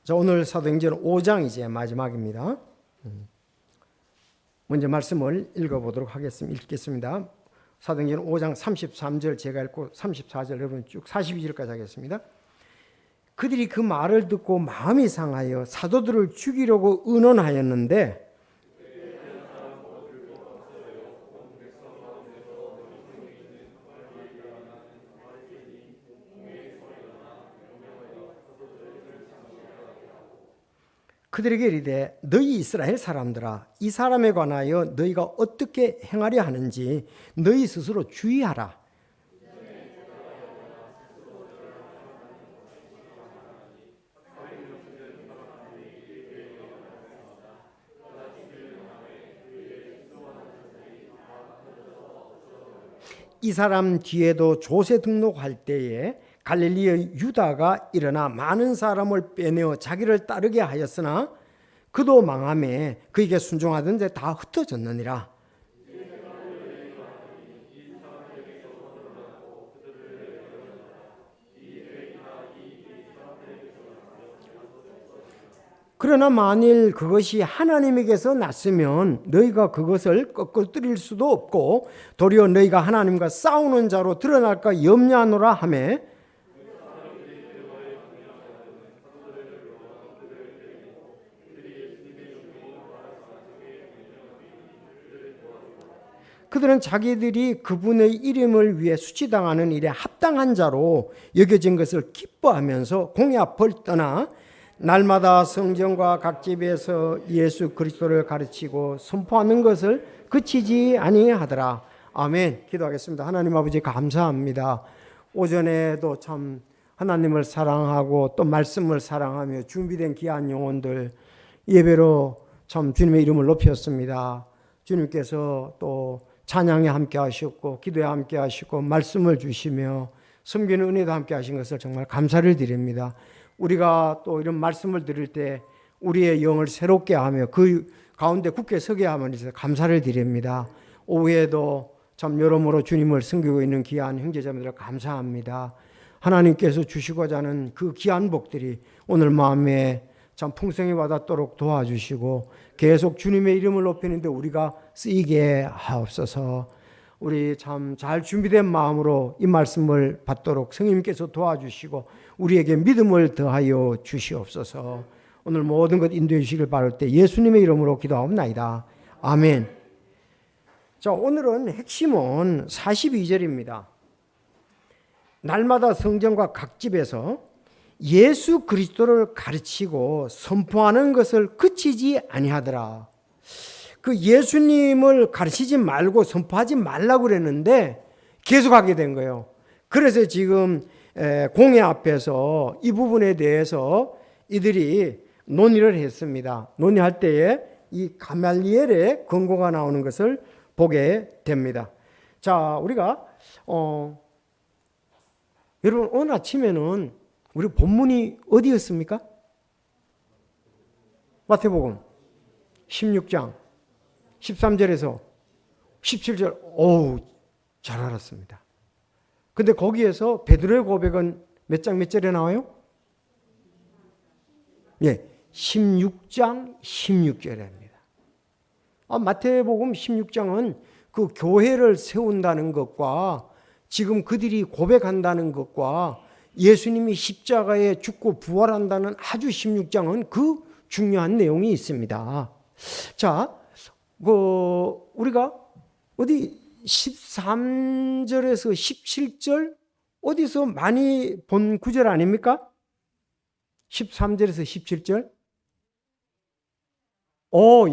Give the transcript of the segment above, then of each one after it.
자, 오늘 사도행전 5장 이제 마지막입니다. 먼저 말씀을 읽어보도록 하겠습니다. 읽겠습니다. 사도행전 5장 33절 제가 읽고 34절 여러분 쭉 42절까지 하겠습니다. 그들이 그 말을 듣고 마음이 상하여 사도들을 죽이려고 의논하였는데 그들에게 이르되 너희 이스라엘 사람들아 이 사람에 관하여 너희가 어떻게 행하려 하는지 너희 스스로 주의하라. 이 사람 뒤에도 조세 등록할 때에 갈릴리의 유다가 일어나 많은 사람을 빼내어 자기를 따르게 하였으나 그도 망하매 그에게 순종하던 데 다 흩어졌느니라. 그러나 만일 그것이 하나님에게서 났으면 너희가 그것을 꺾어뜨릴 수도 없고 도리어 너희가 하나님과 싸우는 자로 드러날까 염려하노라 하매 그들은 자기들이 그분의 이름을 위해 수치당하는 일에 합당한 자로 여겨진 것을 기뻐하면서 공회 앞을 떠나 날마다 성전과 각 집에서 예수 그리스도를 가르치고 선포하는 것을 그치지 아니하더라. 아멘. 기도하겠습니다. 하나님 아버지 감사합니다. 오전에도 참 하나님을 사랑하고 또 말씀을 사랑하며 준비된 귀한 영혼들 예배로 참 주님의 이름을 높였습니다. 주님께서 또 찬양에 함께 하셨고 기도에 함께 하시고 말씀을 주시며 섬기는 은혜도 함께 하신 것을 정말 감사를 드립니다. 우리가 또 이런 말씀을 들을 때 우리의 영을 새롭게 하며 그 가운데 굳게 서게 함을 위해서 감사를 드립니다. 오후에도 참 여러모로 주님을 섬기고 있는 귀한 형제자매들 감사합니다. 하나님께서 주시고자 하는 그 귀한 복들이 오늘 마음에 참 풍성히 와닿도록 도와주시고 계속 주님의 이름을 높이는데 우리가 쓰이게 하옵소서. 우리 참 잘 준비된 마음으로 이 말씀을 받도록 성령님께서 도와주시고 우리에게 믿음을 더하여 주시옵소서. 오늘 모든 것 인도해 주시길 바랄 때 예수님의 이름으로 기도하옵나이다. 아멘. 자, 오늘은 핵심은 42절입니다. 날마다 성전과 각 집에서 예수 그리스도를 가르치고 선포하는 것을 그치지 아니하더라. 그 예수님을 가르치지 말고 선포하지 말라고 그랬는데 계속 하게 된 거예요. 그래서 지금 공회 앞에서 이 부분에 대해서 이들이 논의를 했습니다. 논의할 때에 이 가말리엘의 권고가 나오는 것을 보게 됩니다. 자, 우리가 여러분 오늘 아침에는 우리 본문이 어디였습니까? 마태복음 16장 13절에서 17절. 어우, 잘 알았습니다. 근데 거기에서 베드로의 고백은 몇 장 몇 절에 나와요? 예, 16장 16절입니다. 마태복음 16장은 그 교회를 세운다는 것과 지금 그들이 고백한다는 것과 예수님이 십자가에 죽고 부활한다는 아주 16장은 그 중요한 내용이 있습니다. 자, 우리가 어디 13절에서 17절 어디서 많이 본 구절 아닙니까? 13절에서 17절.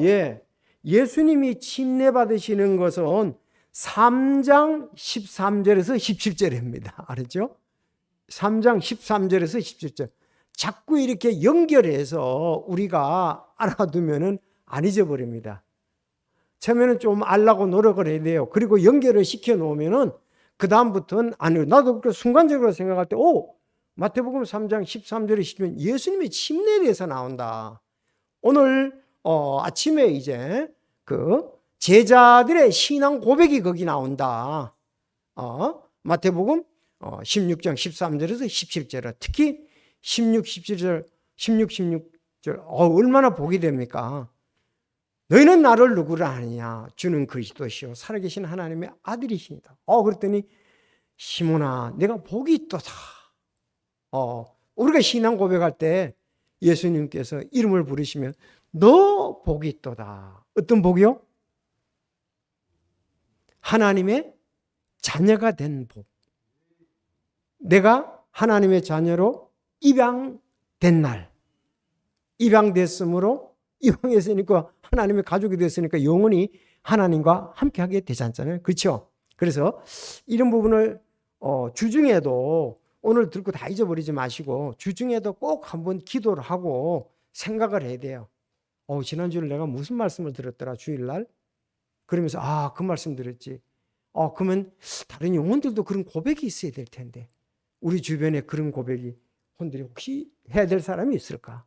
예. 예수님이 침례 받으시는 것은 3장 13절에서 17절입니다. 알았죠? 3장 13절에서 17절. 자꾸 이렇게 연결해서 우리가 알아두면은 안 잊어버립니다. 처음에는 좀 알라고 노력을 해야 돼요. 그리고 연결을 시켜 놓으면은 그다음부터는 아니요. 나도 그 순간적으로 생각할 때, 마태복음 3장 13절에 17절 예수님의 침례에 대해서 나온다. 오늘 아침에 이제 그 제자들의 신앙 고백이 거기 나온다. 마태복음 16장 13절에서 17절, 특히 16, 17절 16, 16절 얼마나 복이 됩니까? 너희는 나를 누구라 하느냐? 주는 그리스도시요 살아계신 하나님의 아들이시니다. 그랬더니 시몬아 내가 복이 있도다. 우리가 신앙 고백할 때 예수님께서 이름을 부르시면 너 복이 있도다. 어떤 복이요? 하나님의 자녀가 된 복. 내가 하나님의 자녀로 입양된 날, 입양됐으므로 입양했으니까 하나님의 가족이 됐으니까 영원히 하나님과 함께하게 되지 않잖아요. 그렇죠? 그래서 이런 부분을 주중에도 오늘 듣고 다 잊어버리지 마시고 주중에도 꼭 한번 기도를 하고 생각을 해야 돼요. 지난주에 내가 무슨 말씀을 들었더라 주일날? 그러면서 그 말씀 들었지. 그러면 다른 영혼들도 그런 고백이 있어야 될 텐데 우리 주변에 그런 고백이 혼들이 혹시 해야 될 사람이 있을까?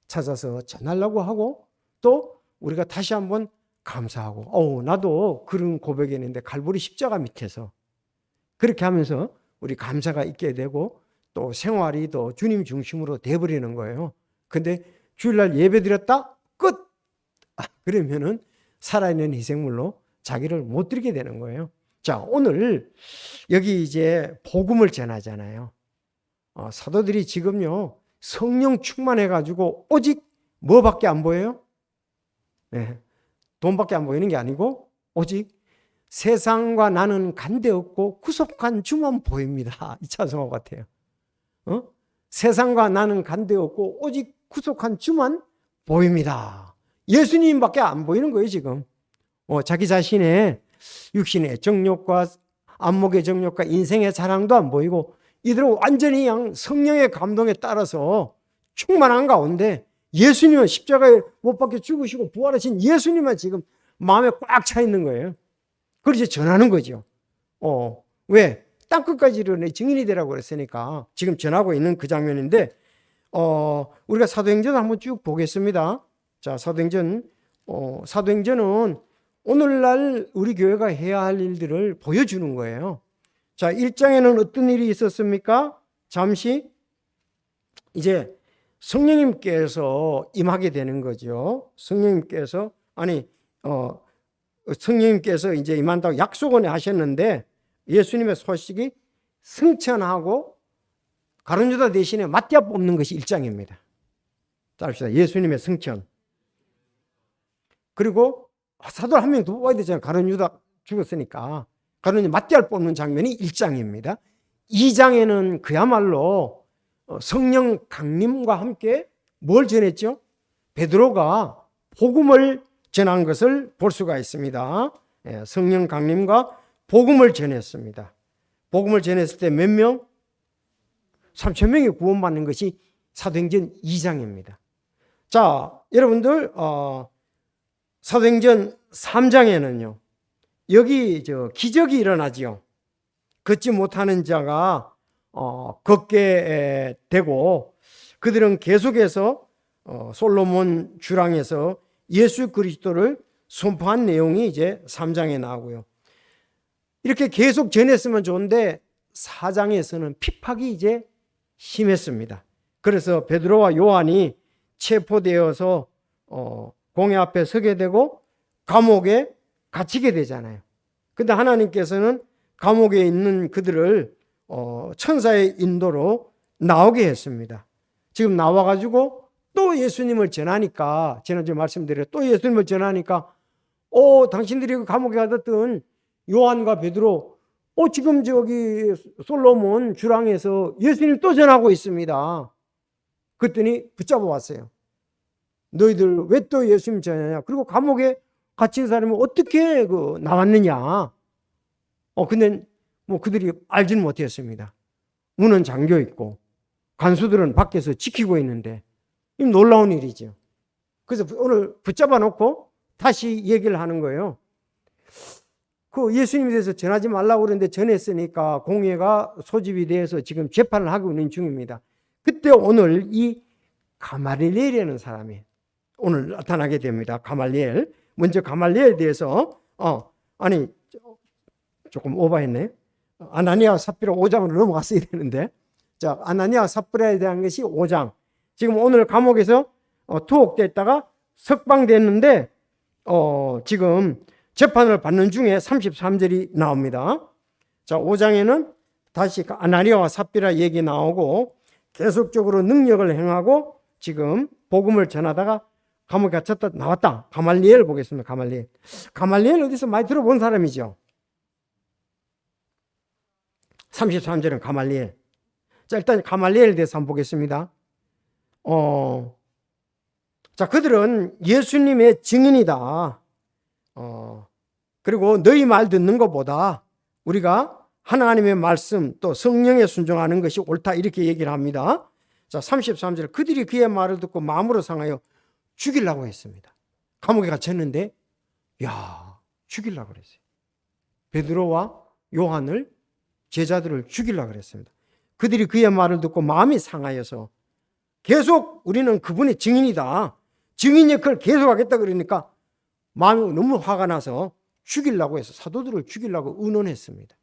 찾아서 전하려고 하고 또 우리가 다시 한번 감사하고 나도 그런 고백이 있는데 갈보리 십자가 밑에서 그렇게 하면서 우리 감사가 있게 되고 또 생활이 더 주님 중심으로 돼버리는 거예요. 근데 주일날 예배 드렸다? 끝! 그러면은 살아있는 희생물로 자기를 못 드리게 되는 거예요. 자, 오늘 여기 이제 복음을 전하잖아요. 사도들이 지금요 성령 충만해가지고 오직 뭐밖에 안 보여요? 네, 돈밖에 안 보이는 게 아니고 오직 세상과 나는 간대없고 구속한 주만 보입니다. 이 찬송가 같아요. 세상과 나는 간대없고 오직 구속한 주만 보입니다. 예수님밖에 안 보이는 거예요 지금. 자기 자신의 육신의 정욕과 안목의 정욕과 인생의 자랑도 안 보이고 이들은 완전히 그냥 성령의 감동에 따라서 충만한 가운데 예수님은 십자가에 못 박혀 죽으시고 부활하신 예수님만 지금 마음에 꽉 차 있는 거예요. 그걸 이제 전하는 거죠. 왜? 땅끝까지 이르러 증인이 되라고 그랬으니까 지금 전하고 있는 그 장면인데 우리가 사도행전을 한번 쭉 보겠습니다. 자, 사도행전은 오늘날 우리 교회가 해야 할 일들을 보여주는 거예요. 자, 1장에는 어떤 일이 있었습니까? 잠시 이제 성령님께서 임하게 되는 거죠. 성령님께서 이제 임한다고 약속은 하셨는데 예수님의 소식이 승천하고 가룟 유다 대신에 마띠아 뽑는 것이 1장입니다. 따릅시다. 예수님의 승천. 그리고 사도 한 명 더 뽑아야 되잖아요. 가룟 유다 죽었으니까. 가룟 유다 마띠아를 뽑는 장면이 1장입니다. 2장에는 그야말로 성령 강림과 함께 뭘 전했죠? 베드로가 복음을 전한 것을 볼 수가 있습니다. 성령 강림과 복음을 전했습니다. 복음을 전했을 때 몇 명? 3,000명이 구원받는 것이 사도행전 2장입니다. 자, 여러분들 사도행전 3장에는요. 여기 기적이 일어나지요. 걷지 못하는 자가 걷게 되고 그들은 계속해서 솔로몬 주랑에서 예수 그리스도를 선포한 내용이 이제 3장에 나오고요. 이렇게 계속 전했으면 좋은데 4장에서는 핍박이 이제 심했습니다. 그래서 베드로와 요한이 체포되어서 공회 앞에 서게 되고 감옥에 갇히게 되잖아요. 근데 하나님께서는 감옥에 있는 그들을 천사의 인도로 나오게 했습니다. 지금 나와가지고 또 예수님을 전하니까 지난주에 말씀드려 또 예수님을 전하니까 당신들이 감옥에 가뒀던 요한과 베드로 지금 저기 솔로몬 주랑에서 예수님 또 전하고 있습니다. 그랬더니 붙잡아 왔어요. 너희들 왜 또 예수님 전하냐? 그리고 감옥에 갇힌 사람이 어떻게 나왔느냐? 근데 그들이 알지는 못했습니다. 문은 잠겨 있고 간수들은 밖에서 지키고 있는데 놀라운 일이죠. 그래서 오늘 붙잡아 놓고 다시 얘기를 하는 거예요. 그 예수님에 대해서 전하지 말라고 그러는데 전했으니까 공회가 소집이 돼서 지금 재판을 하고 있는 중입니다. 그때 오늘 이 가말리엘이라는 사람이 오늘 나타나게 됩니다. 가말리엘. 먼저 가말리엘에 대해서 조금 오버했네. 아나니아 삽비라 5장으로 넘어갔어야 되는데 자, 아나니아 삽비라에 대한 것이 5장. 지금 오늘 감옥에서 투옥됐다가 석방됐는데 지금 재판을 받는 중에 33절이 나옵니다. 자, 5장에는 다시 아나니아와 삽비라 얘기 나오고 계속적으로 능력을 행하고 지금 복음을 전하다가 감옥에 갇혔다 나왔다. 가말리엘 보겠습니다. 가말리엘 어디서 많이 들어본 사람이죠. 33절은 가말리엘. 자, 일단 가말리엘에 대해서 한번 보겠습니다. 자, 그들은 예수님의 증인이다. 그리고 너희 말 듣는 것보다 우리가 하나님의 말씀 또 성령에 순종하는 것이 옳다, 이렇게 얘기를 합니다. 자, 33절, 그들이 그의 말을 듣고 마음으로 상하여 죽이려고 했습니다. 감옥에 갇혔는데 죽이려고 그랬어요. 베드로와 요한을, 제자들을 죽이려고 그랬습니다. 그들이 그의 말을 듣고 마음이 상하여서 계속 우리는 그분의 증인이다, 증인 역할을 계속 하겠다 그러니까 마음이 너무 화가 나서 죽이려고 해서 사도들을 죽이려고 의논했습니다.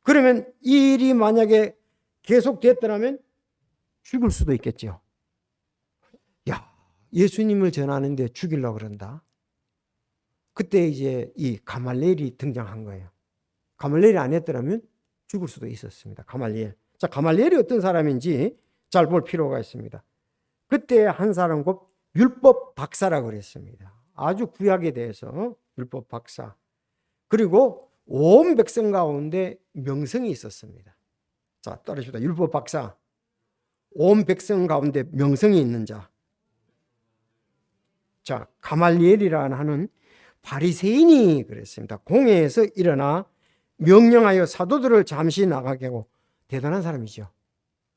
그러면 이 일이 만약에 계속됐더라면 죽을 수도 있겠죠. 예수님을 전하는데 죽이려고 그런다. 그때 이제 이 가말리엘이 등장한 거예요. 가말리엘이 안 했더라면 죽을 수도 있었습니다. 가말리엘. 자, 가말리엘이 어떤 사람인지 잘 볼 필요가 있습니다. 그때 한 사람 곧 율법 박사라고 그랬습니다. 아주 구약에 대해서 율법 박사. 그리고 온 백성 가운데 명성이 있었습니다. 자, 따라합시다. 율법 박사. 온 백성 가운데 명성이 있는 자. 자, 가말리엘이라는 하는 바리새인이 그랬습니다. 공회에서 일어나 명령하여 사도들을 잠시 나가게 하고, 대단한 사람이죠.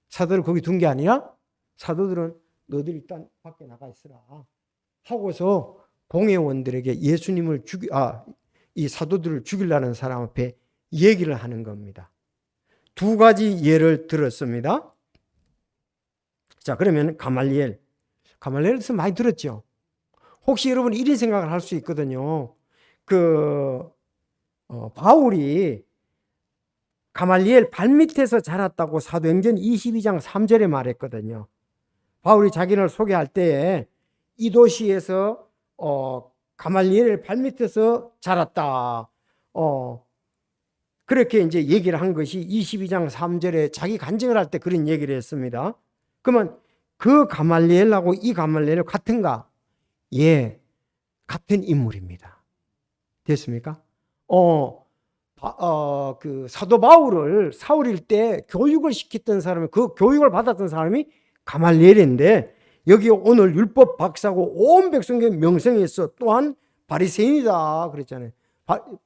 사도를 거기 둔 게 아니라 사도들은 너들 일단 밖에 나가 있으라 하고서 공회원들에게 예수님을 이 사도들을 죽이려는 사람 앞에 얘기를 하는 겁니다. 두 가지 예를 들었습니다. 자, 그러면 가말리엘에서 많이 들었죠. 혹시 여러분 이런 생각을 할 수 있거든요. 바울이 가말리엘 발밑에서 자랐다고 사도행전 22장 3절에 말했거든요. 바울이 자기를 소개할 때에 이 도시에서 가말리엘 발밑에서 자랐다. 그렇게 이제 얘기를 한 것이 22장 3절에 자기 간증을 할 때 그런 얘기를 했습니다. 그러면 그 가말리엘하고 이 가말리엘 같은가? 예, 같은 인물입니다. 됐습니까? 사도 바울을 사울일 때 교육을 시켰던 사람이, 그 교육을 받았던 사람이 가말리엘인데, 여기 오늘 율법 박사고 온 백성의 명성이 있어. 또한 바리새인이다 그랬잖아요.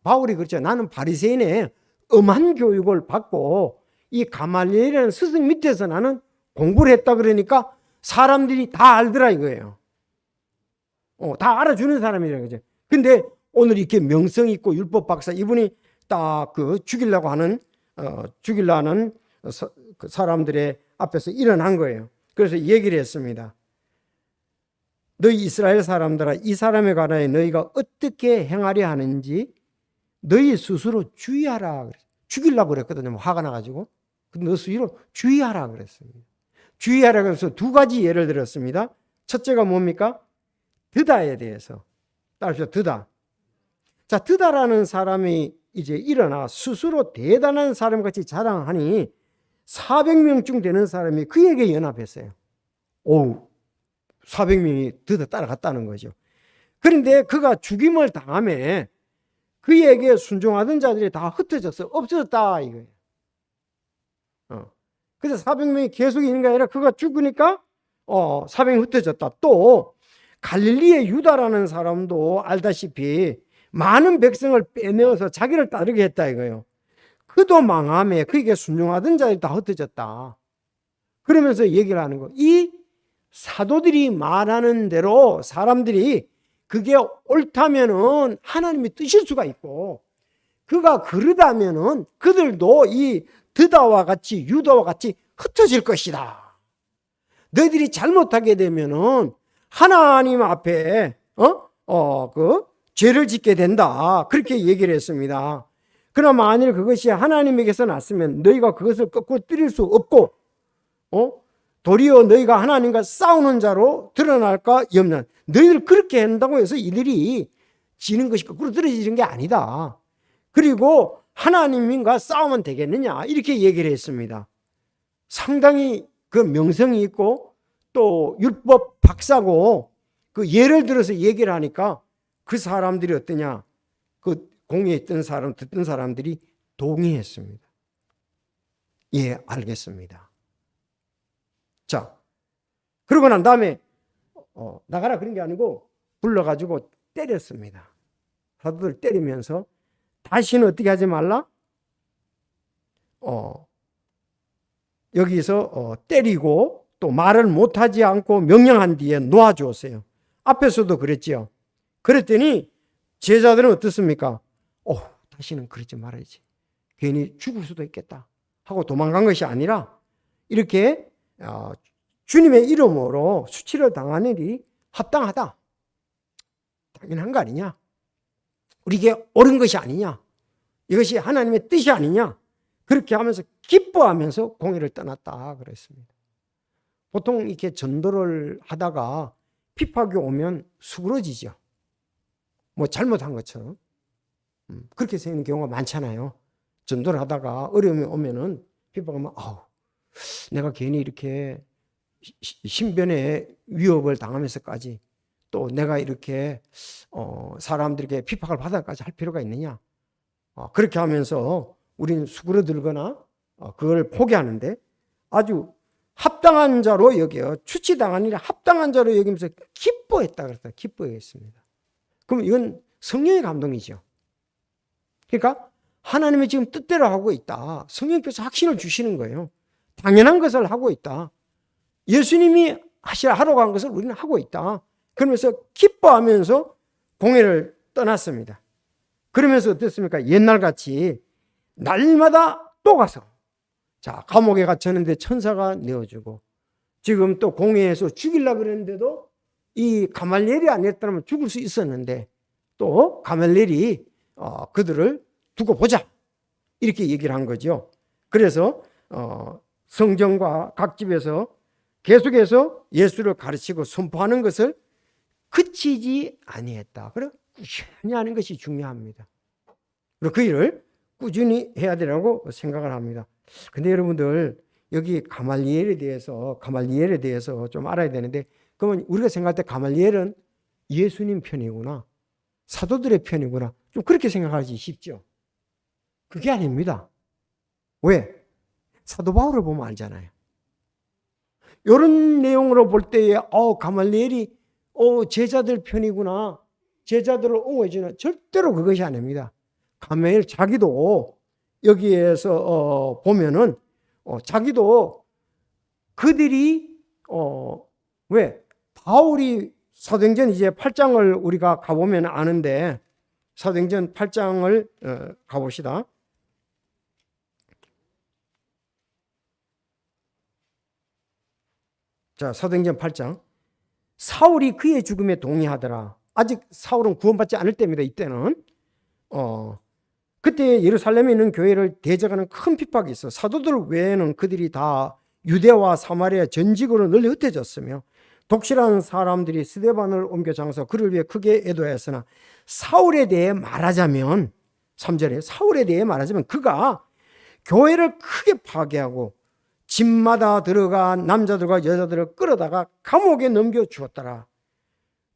바울이 그랬잖아요. 나는 바리새인의 엄한 교육을 받고 이 가말리엘이라는 스승 밑에서 나는 공부를 했다 그러니까 사람들이 다 알더라 이거예요. 다 알아주는 사람이라는 거죠. 근데 오늘 이렇게 명성 있고 율법 박사, 이분이 딱 죽이려고 하는 그 사람들의 앞에서 일어난 거예요. 그래서 얘기를 했습니다. 너희 이스라엘 사람들아, 이 사람에 관하여 너희가 어떻게 행하려 하는지 너희 스스로 주의하라. 죽이려고 그랬거든요. 화가 나가지고. 근데 너 스스로 주의하라 그랬습니다. 주의하라 그래서 두 가지 예를 들었습니다. 첫째가 뭡니까? 드다에 대해서. 따라서 드다. 자, 드다라는 사람이 이제 일어나 스스로 대단한 사람같이 자랑하니 400명쯤 되는 사람이 그에게 연합했어요. 400명이 드다 따라갔다는 거죠. 그런데 그가 죽임을 당하며 그에게 순종하던 자들이 다 흩어져서 없어졌다 이거예요. 그래서 400명이 계속 있는 게 아니라 그가 죽으니까 400명이 흩어졌다. 또 갈릴리의 유다라는 사람도 알다시피 많은 백성을 빼내어서 자기를 따르게 했다 이거예요. 그도 망하며 그에게 순종하던 자들이 다 흩어졌다. 그러면서 얘기를 하는 거. 이 사도들이 말하는 대로 사람들이 그게 옳다면은 하나님의 뜻일 수가 있고, 그가 그러다면은 그들도 이 드다와 같이 유다와 같이 흩어질 것이다. 너희들이 잘못하게 되면은 하나님 앞에 죄를 짓게 된다. 그렇게 얘기를 했습니다. 그러나 만일 그것이 하나님에게서 났으면 너희가 그것을 거꾸로 때릴 수 없고 도리어 너희가 하나님과 싸우는 자로 드러날까 염려. 너희들 그렇게 한다고 해서 이들이 지는 것이 거꾸로 떨어지는 게 아니다. 그리고 하나님과 싸우면 되겠느냐 이렇게 얘기를 했습니다. 상당히 그 명성이 있고 또 율법 박사고 그 예를 들어서 얘기를 하니까 그 사람들이 어떠냐, 그 공회에 있던 사람, 듣던 사람들이 동의했습니다. 예, 알겠습니다. 자, 그러고 난 다음에 나가라 그런 게 아니고 불러가지고 때렸습니다. 사도들 때리면서 다시는 어떻게 하지 말라? 여기서 때리고 또 말을 못하지 않고 명령한 뒤에 놓아주었어요. 앞에서도 그랬지요. 그랬더니 제자들은 어떻습니까? 다시는 그러지 말아야지. 괜히 죽을 수도 있겠다 하고 도망간 것이 아니라 이렇게 주님의 이름으로 수치를 당하는 일이 합당하다. 당연한 거 아니냐? 우리에게 옳은 것이 아니냐? 이것이 하나님의 뜻이 아니냐? 그렇게 하면서 기뻐하면서 공회를 떠났다 그랬습니다. 보통 이렇게 전도를 하다가 핍박이 오면 수그러지죠. 뭐 잘못한 것처럼. 그렇게 생기는 경우가 많잖아요. 전도를 하다가 어려움이 오면은 핍박하면 내가 괜히 이렇게 신변의 위협을 당하면서까지 또 내가 이렇게 사람들에게 핍박을 받아까지 할 필요가 있느냐. 그렇게 하면서 우리는 수그러들거나 그걸 포기하는데 아주 합당한 자로 여겨 추치당한 일에 합당한 자로 여기면서 기뻐했다 그랬다. 기뻐했습니다. 그럼 이건 성령의 감동이죠. 그러니까 하나님의 지금 뜻대로 하고 있다. 성령께서 확신을 주시는 거예요. 당연한 것을 하고 있다. 예수님이 하라고 한 것을 우리는 하고 있다. 그러면서 기뻐하면서 공회를 떠났습니다. 그러면서 어땠습니까? 옛날같이 날마다 또 가서 감옥에 갇혔는데 천사가 내어주고 지금 또 공회에서 죽이려고 그랬는데도 이 가말리엘이 아니었다면 죽을 수 있었는데 또 가말리엘이 그들을 두고 보자 이렇게 얘기를 한 거죠. 그래서 성전과 각 집에서 계속해서 예수를 가르치고 선포하는 것을 그치지 아니했다. 그래 꾸준히 하는 것이 중요합니다. 그리고 그 일을 꾸준히 해야 되라고 생각을 합니다. 근데 여러분들 여기 가말리엘에 대해서 좀 알아야 되는데, 그러면 우리가 생각할 때 가말리엘은 예수님 편이구나, 사도들의 편이구나, 좀 그렇게 생각하기 쉽죠. 그게 아닙니다. 왜? 사도 바울을 보면 알잖아요. 이런 내용으로 볼 때에 가말리엘이 제자들 편이구나, 제자들을 옹호해주는, 절대로 그것이 아닙니다. 가말리엘 자기도 여기에서 보면은 자기도 그들이 왜 바울이 사도행전 이제 8장을 우리가 가보면 아는데, 사도행전 8장을 가봅시다. 자, 사도행전 8장. 사울이 그의 죽음에 동의하더라. 아직 사울은 구원받지 않을 때입니다. 이때는 그때 예루살렘에 있는 교회를 대적하는 큰 핍박이 있어. 사도들 외에는 그들이 다 유대와 사마리아 전직으로 널리 흩어졌으며 독실한 사람들이 스데반을 옮겨 장사 그를 위해 크게 애도하였으나 사울에 대해 말하자면 3절에 사울에 대해 말하자면 그가 교회를 크게 파괴하고 집마다 들어가 남자들과 여자들을 끌어다가 감옥에 넘겨 주었더라.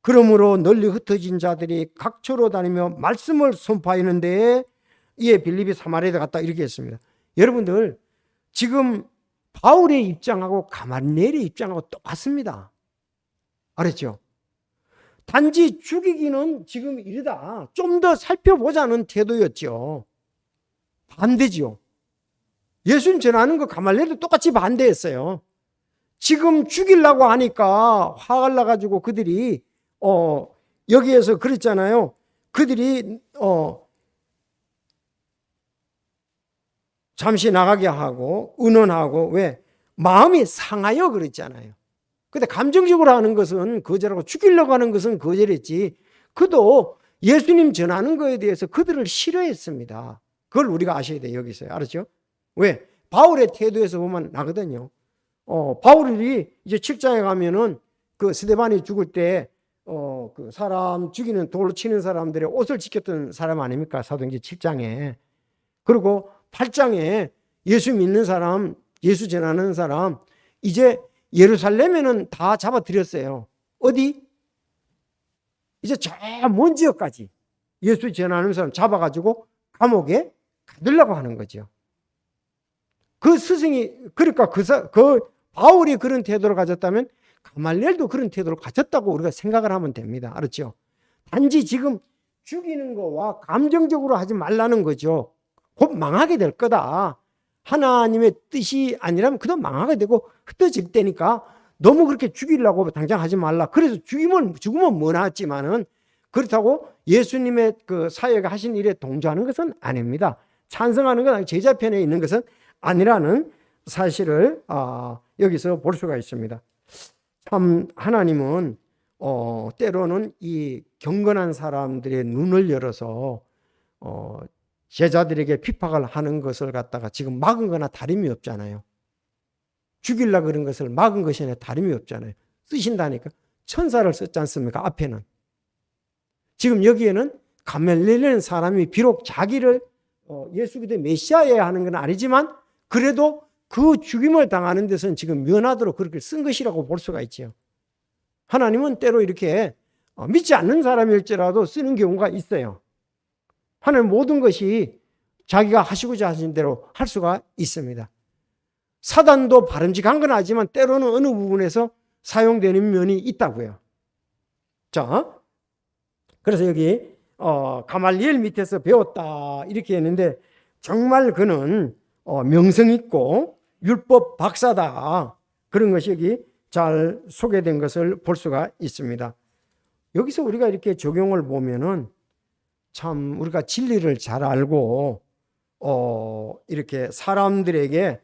그러므로 널리 흩어진 자들이 각처로 다니며 말씀을 선포하였는데 이에 빌립이 사마리아에 갔다 이렇게 했습니다. 여러분들 지금 바울의 입장하고 가말리엘의 입장하고 똑같습니다. 알았죠? 단지 죽이기는 지금 이르다 좀 더 살펴보자는 태도였죠. 반대죠. 예수님 전하는 거 가말리엘도 똑같이 반대했어요. 지금 죽이려고 하니까 화가 나가지고 그들이 여기에서 그랬잖아요. 그들이 잠시 나가게 하고 은원하고, 왜? 마음이 상하여 그랬잖아요. 근데 감정적으로 하는 것은 거절하고 죽이려고 하는 것은 거절했지, 그도 예수님 전하는 거에 대해서 그들을 싫어했습니다. 그걸 우리가 아셔야 돼요. 여기서요. 알았죠? 왜? 바울의 태도에서 보면 나거든요. 바울이 이제 7장에 가면은 그 스데반이 죽을 때 그 사람 죽이는 돌로 치는 사람들의 옷을 지켰던 사람 아닙니까? 사도행전 7장에. 그리고 8장에 예수 믿는 사람, 예수 전하는 사람, 이제 예루살렘에는 다 잡아들였어요. 어디? 이제 저 먼 지역까지 예수 전하는 사람 잡아가지고 감옥에 가두려고 하는 거죠. 그 스승이, 그러니까 그 바울이 그런 태도를 가졌다면 가말리엘도 그런 태도를 가졌다고 우리가 생각을 하면 됩니다. 알았죠? 단지 지금 죽이는 거와 감정적으로 하지 말라는 거죠. 곧 망하게 될 거다. 하나님의 뜻이 아니라면 그도 망하게 되고 흩어질 때니까 너무 그렇게 죽이려고 당장 하지 말라. 그래서 죽으면 뭐 나았지만은 그렇다고 예수님의 그 사역을 하신 일에 동조하는 것은 아닙니다. 찬성하는 건 제자 편에 있는 것은 아니라는 사실을 여기서 볼 수가 있습니다. 참 하나님은 때로는 이 경건한 사람들의 눈을 열어서 제자들에게 핍박을 하는 것을 갖다가 지금 막은 거나 다름이 없잖아요. 죽이려고 그런 것을 막은 것이 아니라 다름이 없잖아요. 쓰신다니까. 천사를 썼지 않습니까? 앞에는. 지금 여기에는 가멜리엘이라는 사람이 비록 자기를 예수 그리스도의 메시아여야 하는 건 아니지만 그래도 그 죽임을 당하는 데서는 지금 면하도록 그렇게 쓴 것이라고 볼 수가 있죠. 하나님은 때로 이렇게 믿지 않는 사람일지라도 쓰는 경우가 있어요. 하나님 모든 것이 자기가 하시고자 하신 대로 할 수가 있습니다. 사단도 바람직한 건 아니지만 때로는 어느 부분에서 사용되는 면이 있다고요. 자, 그래서 여기 가말리엘 밑에서 배웠다 이렇게 했는데 정말 그는 명성 있고 율법 박사다. 그런 것이 여기 잘 소개된 것을 볼 수가 있습니다. 여기서 우리가 이렇게 적용을 보면은 참 우리가 진리를 잘 알고 이렇게 사람들에게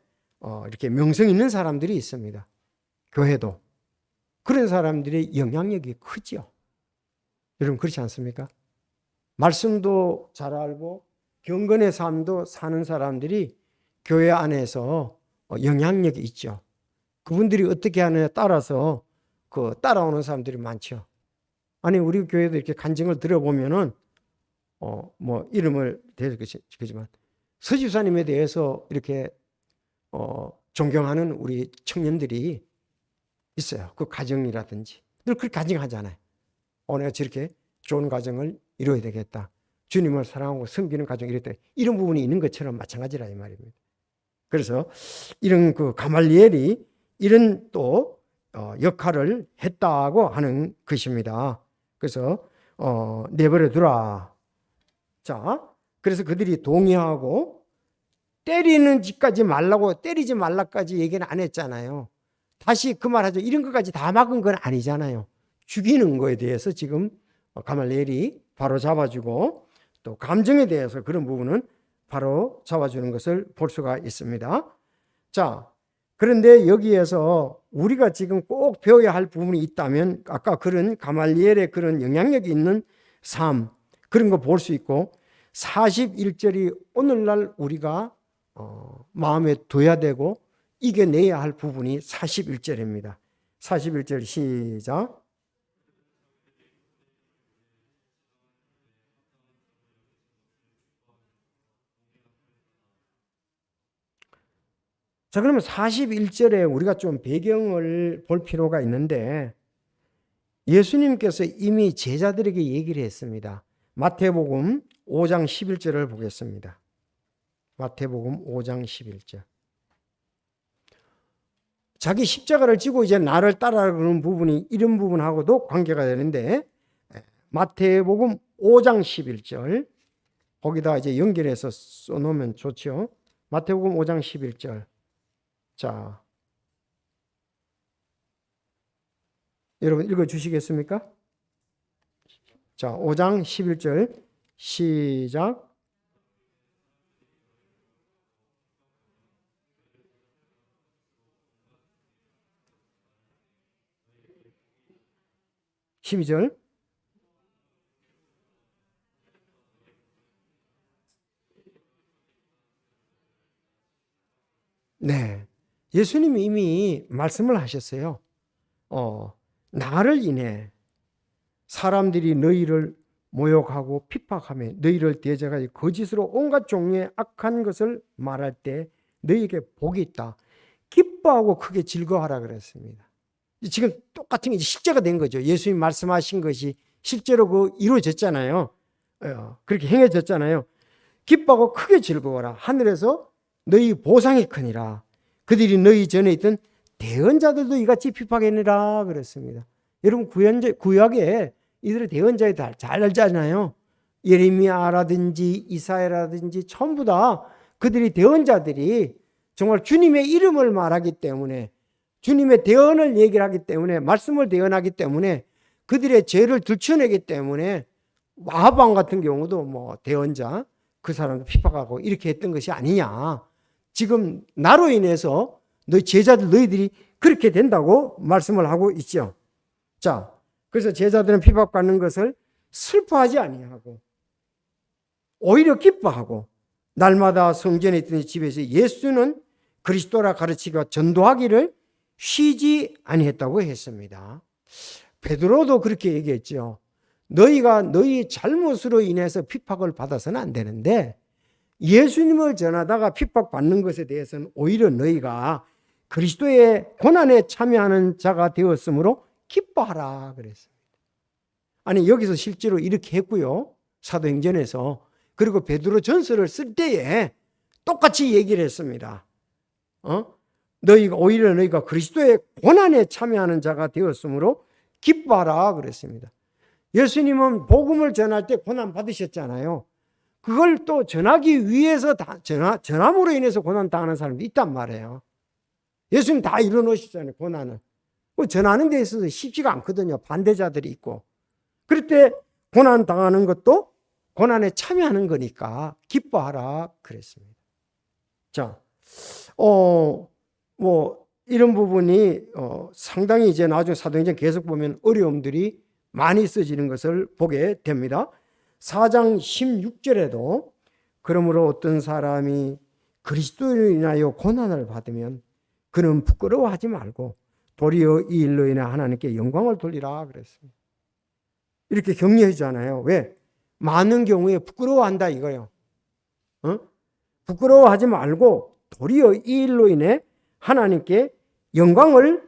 이렇게 명성 있는 사람들이 있습니다. 교회도 그런 사람들의 영향력이 크죠. 여러분 그렇지 않습니까? 말씀도 잘 알고 경건의 삶도 사는 사람들이 교회 안에서 영향력이 있죠. 그분들이 어떻게 하느냐에 따라서 그 따라오는 사람들이 많죠. 아니 우리 교회도 이렇게 간증을 들어보면은 뭐 이름을 대서 그지만 서지사님에 대해서 이렇게 존경하는 우리 청년들이 있어요. 그 가정이라든지 늘 그렇게 간증하잖아요. 내가 저렇게 좋은 가정을 이루어야 되겠다. 주님을 사랑하고 섬기는 가정 이랬다. 이런 부분이 있는 것처럼 마찬가지라 이 말입니다. 그래서 이런 그 가말리엘이 이런 또 역할을 했다고 하는 것입니다. 그래서 내버려 두라. 자, 그래서 그들이 동의하고 때리는 짓까지 말라고 때리지 말라까지 얘기는 안 했잖아요. 다시 그 말하죠. 이런 것까지 다 막은 건 아니잖아요. 죽이는 거에 대해서 지금 가말리엘이 바로 잡아주고 또 감정에 대해서 그런 부분은 바로 잡아주는 것을 볼 수가 있습니다. 자, 그런데 여기에서 우리가 지금 꼭 배워야 할 부분이 있다면 아까 그런 가말리엘의 그런 영향력이 있는 삶 그런 거 볼 수 있고 41절이 오늘날 우리가 마음에 둬야 되고 이겨내야 할 부분이 41절입니다. 41절 시작. 자, 그러면 41절에 우리가 좀 배경을 볼 필요가 있는데 예수님께서 이미 제자들에게 얘기를 했습니다. 마태복음 5장 11절을 보겠습니다. 마태복음 5장 11절. 자기 십자가를 지고 이제 나를 따라가는 부분이 이런 부분하고도 관계가 되는데 마태복음 5장 11절 거기다 이제 연결해서 써놓으면 좋죠. 마태복음 5장 11절. 자, 여러분 읽어주시겠습니까? 자, 5장 11절 시작. (12절) 네, 예수님이 이미 말씀을 하셨어요. 나를 인해 사람들이 너희를 모욕하고 핍박하며 너희를 대적하여 거짓으로 온갖 종류의 악한 것을 말할 때 너희에게 복이 있다. 기뻐하고 크게 즐거워하라 그랬습니다. 지금 똑같은 게 이제 실제가 된 거죠. 예수님 말씀하신 것이 실제로 이루어졌잖아요. 그렇게 행해졌잖아요. 기뻐하고 크게 즐거워라. 하늘에서 너희 보상이 크니라. 그들이 너희 전에 있던 대언자들도 이같이 핍박했느라 그랬습니다. 여러분 구약에 이들의 대언자에 잘 알잖아요. 예레미야라든지 이사야라든지 전부 다 그들이 대언자들이 정말 주님의 이름을 말하기 때문에, 주님의 대언을 얘기를 하기 때문에, 말씀을 대언하기 때문에, 그들의 죄를 들춰내기 때문에, 아합왕 같은 경우도 대언자 그 사람도 핍박하고 이렇게 했던 것이 아니냐. 지금 나로 인해서 너희 제자들 너희들이 그렇게 된다고 말씀을 하고 있죠. 자, 그래서 제자들은 핍박받는 것을 슬퍼하지 아니하고 오히려 기뻐하고 날마다 성전에 있던 집에서 예수는 그리스도라 가르치고 전도하기를 쉬지 아니했다고 했습니다. 베드로도 그렇게 얘기했죠. 너희가 너희 잘못으로 인해서 핍박을 받아서는 안 되는데 예수님을 전하다가 핍박받는 것에 대해서는 오히려 너희가 그리스도의 고난에 참여하는 자가 되었으므로 기뻐하라 그랬습니다. 아니 여기서 실제로 이렇게 했고요. 사도행전에서. 그리고 베드로 전서를 쓸 때에 똑같이 얘기를 했습니다. 오히려 너희가 그리스도의 고난에 참여하는 자가 되었으므로 기뻐하라 그랬습니다. 예수님은 복음을 전할 때 고난 받으셨잖아요. 그걸 또 전하기 위해서 전함으로 인해서 고난 당하는 사람도 있단 말이에요. 예수님 다 이뤄놓으셨잖아요. 고난을. 전하는 데 있어서 쉽지가 않거든요. 반대자들이 있고. 그럴 때 고난 당하는 것도 고난에 참여하는 거니까 기뻐하라 그랬습니다. 자, 이런 부분이 상당히 이제 나중에 사도행전 계속 보면 어려움들이 많이 써지는 것을 보게 됩니다. 4장 16절에도 그러므로 어떤 사람이 그리스도로 인하여 고난을 받으면 그는 부끄러워하지 말고 도리어 이 일로 인해 하나님께 영광을 돌리라 그랬습니다. 이렇게 격려하잖아요. 왜? 많은 경우에 부끄러워한다 이거예요. 부끄러워하지 말고 도리어 이 일로 인해 하나님께 영광을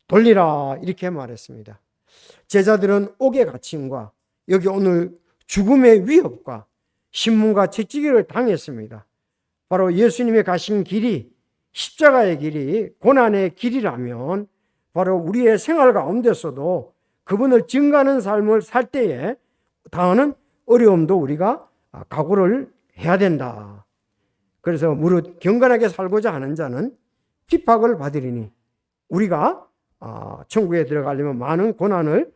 돌리라 이렇게 말했습니다. 제자들은 옥의 갇힘과 여기 오늘 죽음의 위협과 신문과 채찍을 당했습니다. 바로 예수님의 가신 길이 십자가의 길이 고난의 길이라면 바로 우리의 생활 가운데서도 그분을 증거하는 삶을 살 때에 당하는 어려움도 우리가 각오를 해야 된다. 그래서 무릇 경건하게 살고자 하는 자는 핍박을 받으리니 우리가 천국에 들어가려면 많은 고난을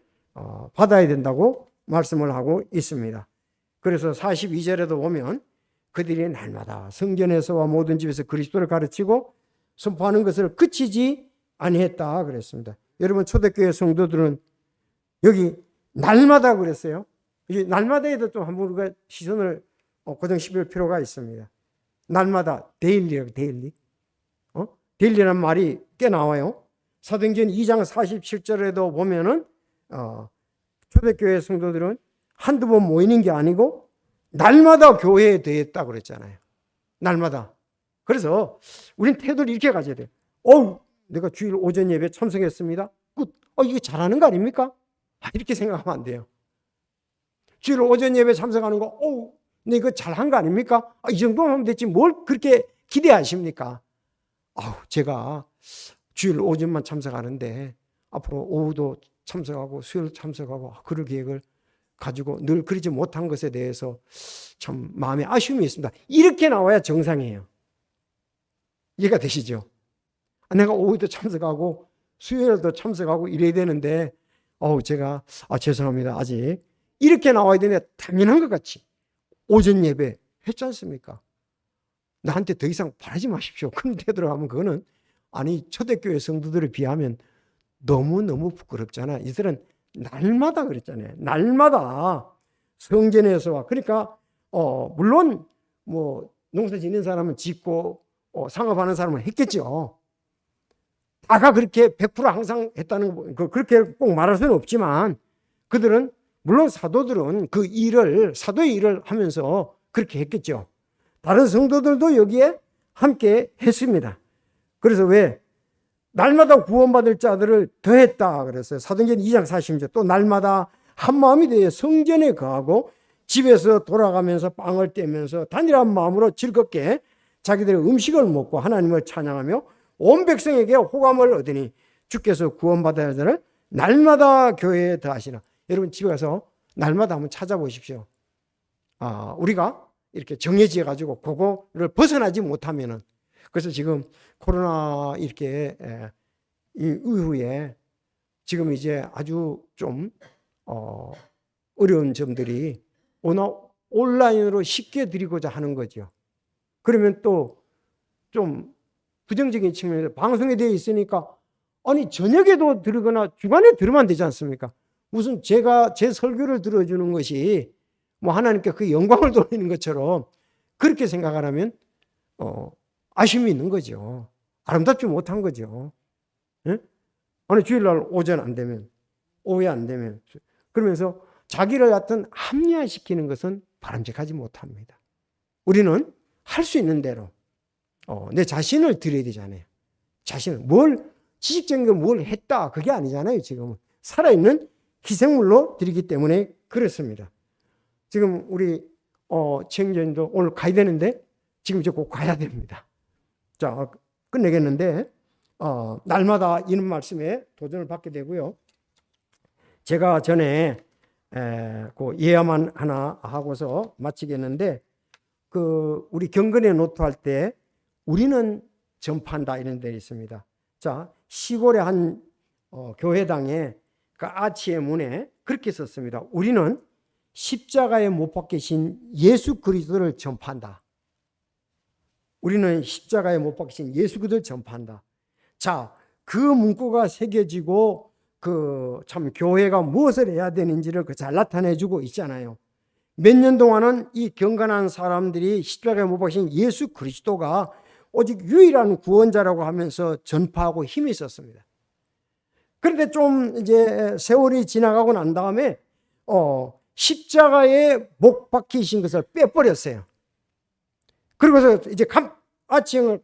받아야 된다고 말씀을 하고 있습니다. 그래서 42절에도 보면 그들이 날마다 성전에서와 모든 집에서 그리스도를 가르치고 선포하는 것을 그치지 아니했다 그랬습니다. 여러분 초대교회 성도들은 여기 날마다 그랬어요. 이 날마다에도 좀 한번 우리가 시선을 고정시킬 필요가 있습니다. 날마다 데일리라고 데일리. 데일리라는 말이 꽤 나와요. 사도행전 2장 47절에도 보면은 초대교회 성도들은 한두 번 모이는 게 아니고 날마다 교회에 대했다고 그랬잖아요. 날마다. 그래서 우린 태도를 이렇게 가져야 돼요. 내가 주일 오전 예배 참석했습니다. 굿. 이게 잘하는 거 아닙니까? 이렇게 생각하면 안 돼요. 주일 오전 예배 참석하는 거, 내 이거 잘한 거 아닙니까? 이 정도면 하면 됐지. 뭘 그렇게 기대하십니까? 제가 주일 오전만 참석하는데 앞으로 오후도 참석하고 수요일 참석하고 그럴 계획을 가지고 늘 그러지 못한 것에 대해서 참 마음에 아쉬움이 있습니다. 이렇게 나와야 정상이에요. 이해가 되시죠? 내가 오후도 참석하고 수요일도 참석하고 이래야 되는데 제가 죄송합니다. 아직 이렇게 나와야 되는데 당연한 것 같이 오전 예배 했지 않습니까? 나한테 더 이상 바라지 마십시오. 그런 데 들어가면 그거는 초대교회 성도들에 비하면 너무너무 부끄럽잖아. 이들은 날마다 그랬잖아요. 날마다 성전에서와 그러니까 물론 농사 짓는 사람은 짓고 상업하는 사람은 했겠죠. 다가 그렇게 100% 항상 했다는 거, 그렇게 꼭 말할 수는 없지만 그들은 물론 사도들은 그 일을, 사도의 일을 하면서 그렇게 했겠죠. 다른 성도들도 여기에 함께 했습니다. 그래서 왜 날마다 구원받을 자들을 더했다 그랬어요. 사도행전 2장 40절. 또 날마다 한 마음이 되어 성전에 거하고 집에서 돌아가면서 빵을 떼면서 단일한 마음으로 즐겁게 자기들의 음식을 먹고 하나님을 찬양하며 온 백성에게 호감을 얻으니 주께서 구원받아야 할 자를 날마다 교회에 더하시나. 여러분 집에 가서 날마다 한번 찾아보십시오. 우리가 이렇게 정해져 가지고 그거를 벗어나지 못하면은, 그래서 지금 코로나 이렇게 이 이후에 지금 이제 아주 좀 어려운 점들이 온라인으로 쉽게 드리고자 하는 거죠. 그러면 또 좀 부정적인 측면에서 방송에 되어 있으니까 아니 저녁에도 들으거나 주간에 들으면 되지 않습니까? 무슨 제가 제 설교를 들어주는 것이 뭐 하나님께 그 영광을 돌리는 것처럼 그렇게 생각을 하면 아쉬움이 있는 거죠. 아름답지 못한 거죠. 예? 아니 주일날 오전 안 되면, 오후에 안 되면, 그러면서 자기를 갖던 합리화시키는 것은 바람직하지 못합니다. 우리는 할 수 있는 대로 내 자신을 드려야 되잖아요. 자신을 지식적인 걸 뭘 했다 그게 아니잖아요. 지금은 살아있는 희생물로 드리기 때문에 그렇습니다. 지금 우리 청년도 오늘 가야 되는데 지금 이제 곧 가야 됩니다. 자, 끝내겠는데 날마다 이런 말씀에 도전을 받게 되고요. 제가 전에 그 예화만 하나 하고서 마치겠는데, 우리 경건의 노트 할 때 우리는 전파한다 이런 데 있습니다. 자, 시골의 한 교회당에 그 아치의 문에 그렇게 썼습니다. 우리는 십자가에 못 박히신 예수 그리스도를 전파한다. 우리는 십자가에 못 박히신 예수 그리스도를 전파한다. 자, 그 문구가 새겨지고 참 교회가 무엇을 해야 되는지를 잘 나타내주고 있잖아요. 몇 년 동안은 이 경건한 사람들이 십자가에 못 박히신 예수 그리스도가 오직 유일한 구원자라고 하면서 전파하고 힘이 있었습니다. 그런데 좀 이제 세월이 지나가고 난 다음에 십자가에 못 박히신 것을 빼버렸어요. 그러고서 이제 아치형을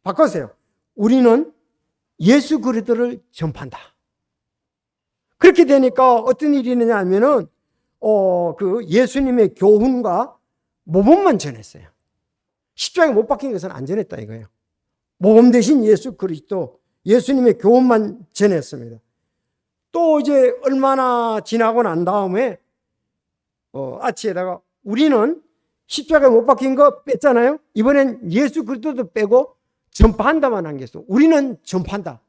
바꿨어요. 우리는 예수 그리스도를 전파한다. 그렇게 되니까 어떤 일이 있느냐 하면은 그 예수님의 교훈과 모범만 전했어요. 십자가에 못 박힌 것은 안 전했다 이거예요. 모범 대신 예수 그리스도, 예수님의 교훈만 전했습니다. 또 이제 얼마나 지나고 난 다음에 아치에다가 우리는 십자가에 못 박힌 거 뺐잖아요. 이번엔 예수 그리스도도 빼고 전파한다만 한 게 있어. 우리는 전파한다.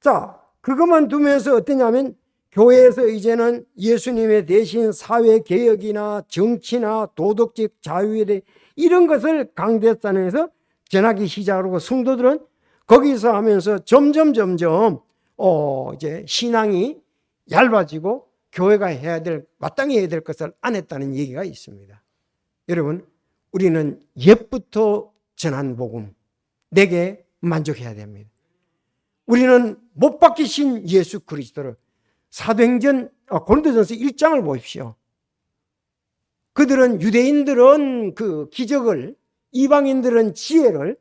자, 그것만 두면서 어떠냐면 교회에서 이제는 예수님의 대신 사회개혁이나 정치나 도덕적 자유에 대해 이런 것을 강대상에서 전하기 시작하고 성도들은 거기서 하면서 점점 이제 신앙이 얇아지고 교회가 해야 될, 마땅히 해야 될 것을 안 했다는 얘기가 있습니다. 여러분, 우리는 옛부터 전한 복음, 내게 만족해야 됩니다. 우리는 못 박히신 예수 그리스도를 사도행전 고린도전서 1장을 보십시오. 그들은 유대인들은 그 기적을, 이방인들은 지혜를,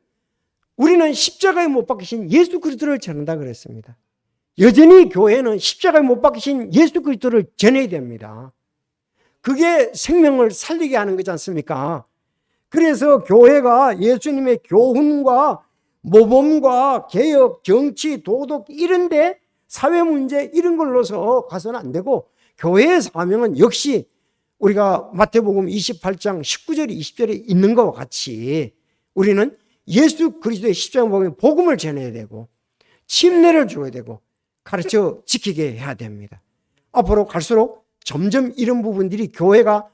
우리는 십자가에 못 박히신 예수 그리스도를 전한다 그랬습니다. 여전히 교회는 십자가에 못 박히신 예수 그리스도를 전해야 됩니다. 그게 생명을 살리게 하는 거지 않습니까? 그래서 교회가 예수님의 교훈과 모범과 개혁, 정치, 도덕 이런데 사회 문제 이런 걸로서 가서는 안 되고, 교회의 사명은 역시 우리가 마태복음 28장 19절 20절에 있는 것과 같이 우리는 예수 그리스도의 십자가 복음을 전해야 되고 침례를 줘야 되고 가르쳐 지키게 해야 됩니다. 앞으로 갈수록 점점 이런 부분들이 교회가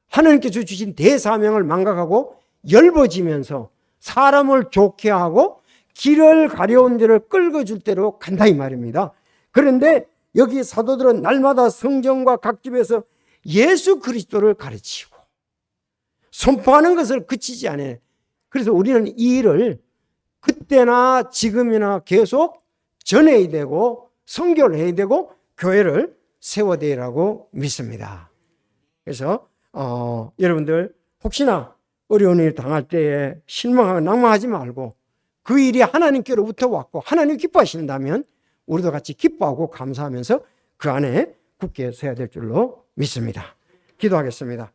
하나님께서 주신 대사명을 망각하고 엷어지면서 사람을 좋게 하고 길을 가려운 데를 끌어줄 대로 간다 이 말입니다. 그런데 여기 사도들은 날마다 성전과 각 집에서 예수 그리스도를 가르치고 선포하는 것을 그치지 않아요. 그래서 우리는 이 일을 그때나 지금이나 계속 전해야 되고 선교를 해야 되고 교회를 세워야 되라고 믿습니다. 그래서 여러분들 혹시나 어려운 일 당할 때에 실망하고 낭망하지 말고 그 일이 하나님께로부터 왔고 하나님 기뻐하신다면 우리도 같이 기뻐하고 감사하면서 그 안에 굳게 서야 될 줄로 믿습니다. 기도하겠습니다.